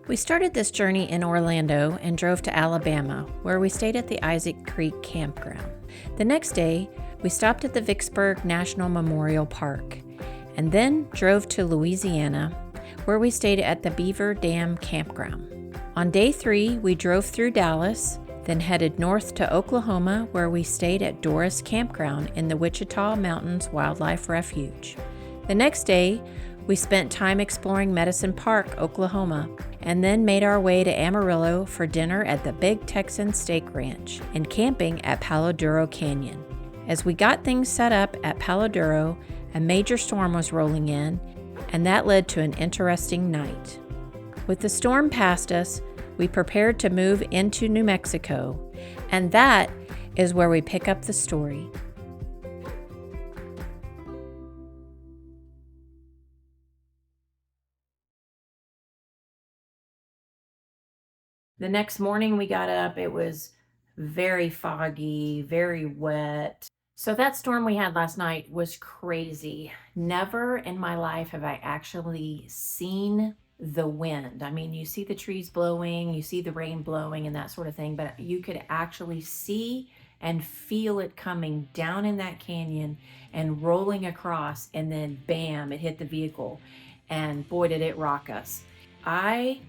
We started this journey in Orlando and drove to Alabama, where we stayed at the Isaac Creek Campground. The next day, we stopped at the Vicksburg National Memorial Park, and then drove to Louisiana, where we stayed at the Beaver Dam Campground. On day 3, we drove through Dallas, then headed north to Oklahoma, where we stayed at Doris Campground in the Wichita Mountains Wildlife Refuge. The next day, we spent time exploring Medicine Park, Oklahoma, and then made our way to Amarillo for dinner at the Big Texan Steak Ranch and camping at Palo Duro Canyon. As we got things set up at Palo Duro, a major storm was rolling in, and that led to an interesting night. With the storm past us, we prepared to move into New Mexico, and that is where we pick up the story. The next morning we got up, it was very foggy, very wet. So that storm we had last night was crazy. Never in my life have I actually seen the wind. I mean, you see the trees blowing, you see the rain blowing and that sort of thing, but you could actually see and feel it coming down in that canyon and rolling across, and then bam, it hit the vehicle. And boy, did it rock us. I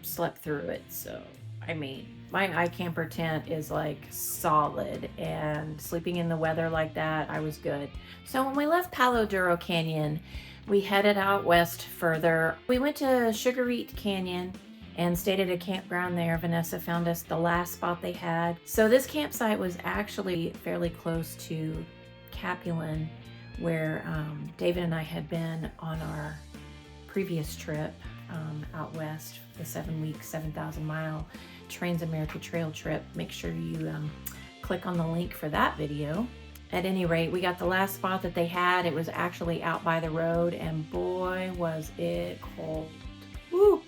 slept through it. So, I mean, my iCamper tent is like solid, and sleeping in the weather like that, I was good. So when we left Palo Duro Canyon, we headed out west further. We went to Sugarite Canyon and stayed at a campground there. Vanessa found us the last spot they had. So this campsite was actually fairly close to Capulan, where David and I had been on our previous trip out west, the 7-week, 7,000-mile Transamerica Trail trip. Make sure you click on the link for that video. At any rate, we got the last spot that they had. It was actually out by the road, and boy, was it cold. Woo!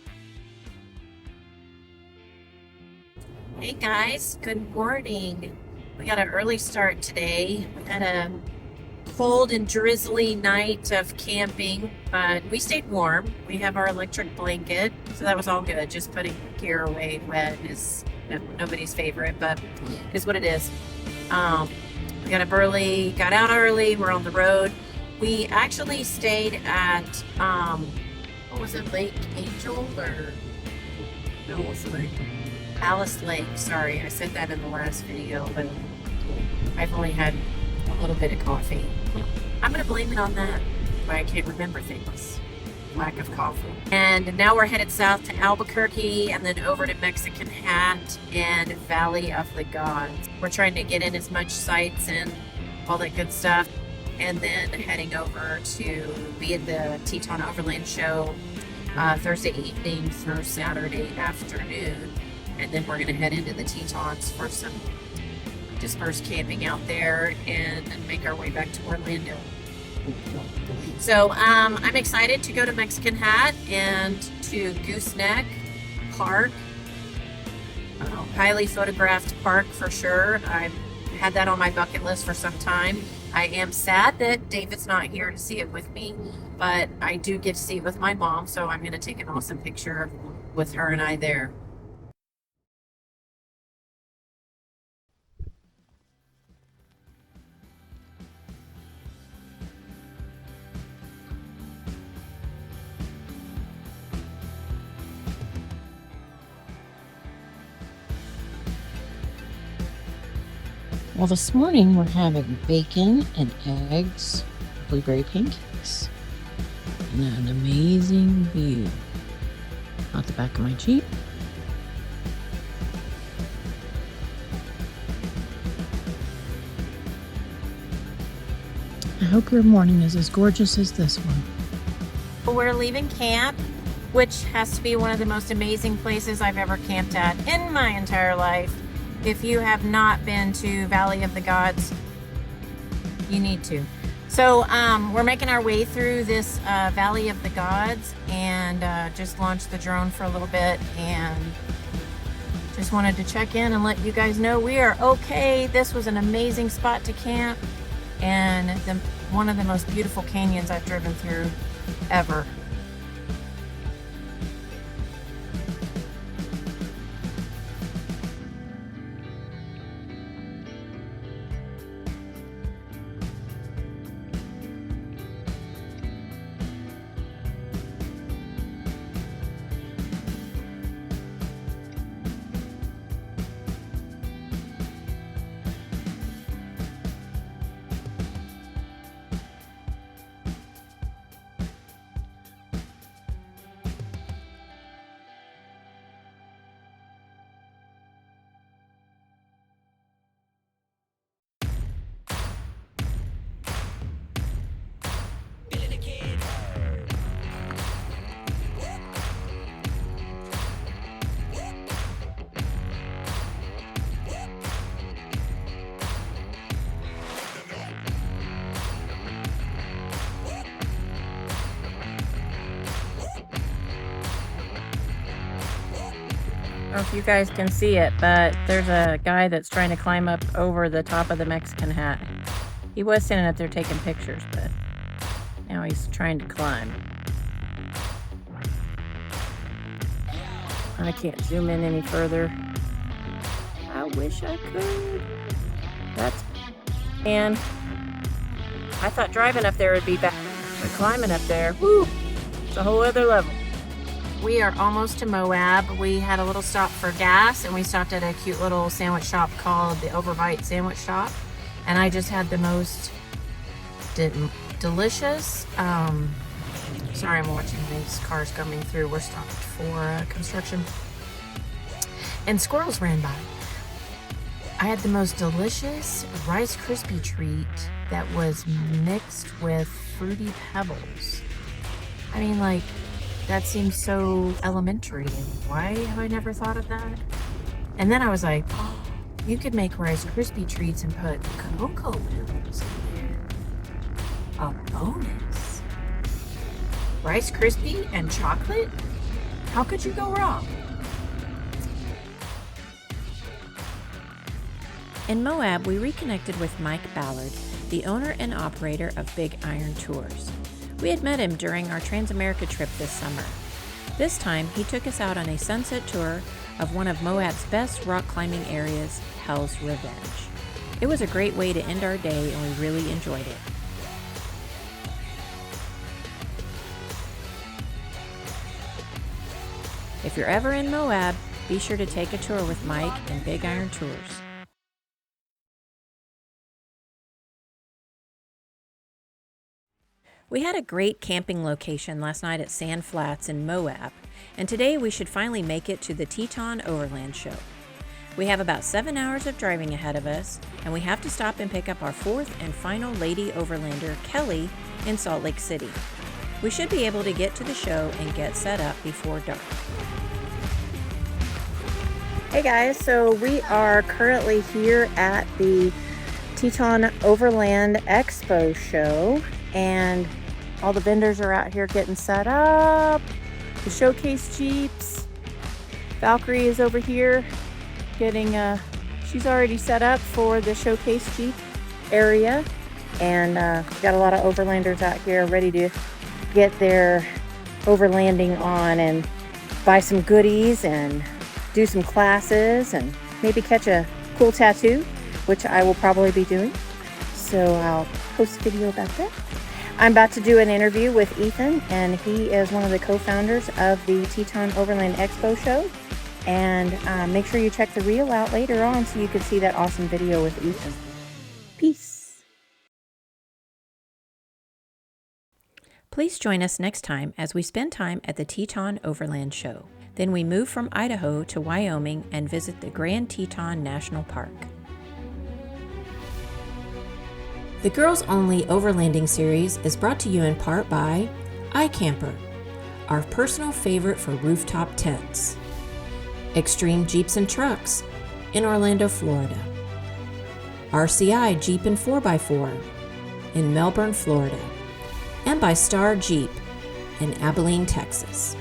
Hey guys, good morning. We got an early start today. We had a cold and drizzly night of camping, but we stayed warm. We have our electric blanket, so that was all good. Just putting gear away wet is nobody's favorite, but it is what it is. We got up early, got out early, we're on the road. We actually stayed at, what was it, Lake Angel, or, no, what was it, like Alice Lake, sorry, I said that in the last video, but I've only had a little bit of coffee. I'm gonna blame it on that, but I can't remember things. Lack of coffee. And now we're headed south to Albuquerque and then over to Mexican Hat and Valley of the Gods. We're trying to get in as much sights and all that good stuff, and then heading over to be at the Teton Overland show Thursday evening through Saturday afternoon, and then we're gonna head into the Tetons for some dispersed camping out there and make our way back to Orlando. So I'm excited to go to Mexican Hat and to Gooseneck Park. Highly photographed park for sure. I've had that on my bucket list for some time. I am sad that David's not here to see it with me, but I do get to see it with my mom, so I'm going to take an awesome picture with her and I there. Well, this morning we're having bacon and eggs, blueberry pancakes, and an amazing view out the back of my Jeep. I hope your morning is as gorgeous as this one. We're leaving camp, which has to be one of the most amazing places I've ever camped at in my entire life. If you have not been to Valley of the Gods, you need to. So we're making our way through this Valley of the Gods, and just launched the drone for a little bit, and just wanted to check in and let you guys know we are okay. This was an amazing spot to camp, and one of the most beautiful canyons I've driven through ever. know if you guys can see it, but there's a guy that's trying to climb up over the top of the Mexican hat. He was standing up there taking pictures, but now he's trying to climb. I can't zoom in any further. I wish I could. And I thought driving up there would be bad, but climbing up there, whoo, it's a whole other level. We are almost to Moab. We had a little stop for gas, and we stopped at a cute little sandwich shop called the Overbite Sandwich Shop. And I just had the most delicious, sorry, I'm watching these cars coming through. We're stopped for construction. And squirrels ran by. I had the most delicious Rice Krispie treat that was mixed with Fruity Pebbles. I mean, like, that seems so elementary. Why have I never thought of that? And then I was like, oh, you could make Rice Krispie treats and put cocoa pebbles in there. A bonus. Rice Krispie and chocolate? How could you go wrong? In Moab, we reconnected with Mike Ballard, the owner and operator of Big Iron Tours. We had met him during our Transamerica trip this summer. This time, he took us out on a sunset tour of one of Moab's best rock climbing areas, Hell's Revenge. It was a great way to end our day, and we really enjoyed it. If you're ever in Moab, be sure to take a tour with Mike and Big Iron Tours. We had a great camping location last night at Sand Flats in Moab, and today we should finally make it to the Teton Overland Show. We have about 7 hours of driving ahead of us, and we have to stop and pick up our fourth and final lady overlander, Kelly, in Salt Lake City. We should be able to get to the show and get set up before dark. Hey guys, so we are currently here at the Teton Overland Expo show, and all the vendors are out here getting set up. The showcase Jeeps. Valkyrie is over here getting, she's already set up for the showcase Jeep area, and we've got a lot of overlanders out here ready to get their overlanding on and buy some goodies and do some classes and maybe catch a cool tattoo, which I will probably be doing. So I'll post a video about that. I'm about to do an interview with Ethan, and he is one of the co-founders of the Teton Overland Expo show. And make sure you check the reel out later on so you can see that awesome video with Ethan. Peace. Please join us next time as we spend time at the Teton Overland Show. Then we move from Idaho to Wyoming and visit the Grand Teton National Park. The Girls Only Overlanding series is brought to you in part by iCamper, our personal favorite for rooftop tents, Extreme Jeeps and Trucks in Orlando, Florida, RCI Jeep and 4x4 in Melbourne, Florida, and by Star Jeep in Abilene, Texas.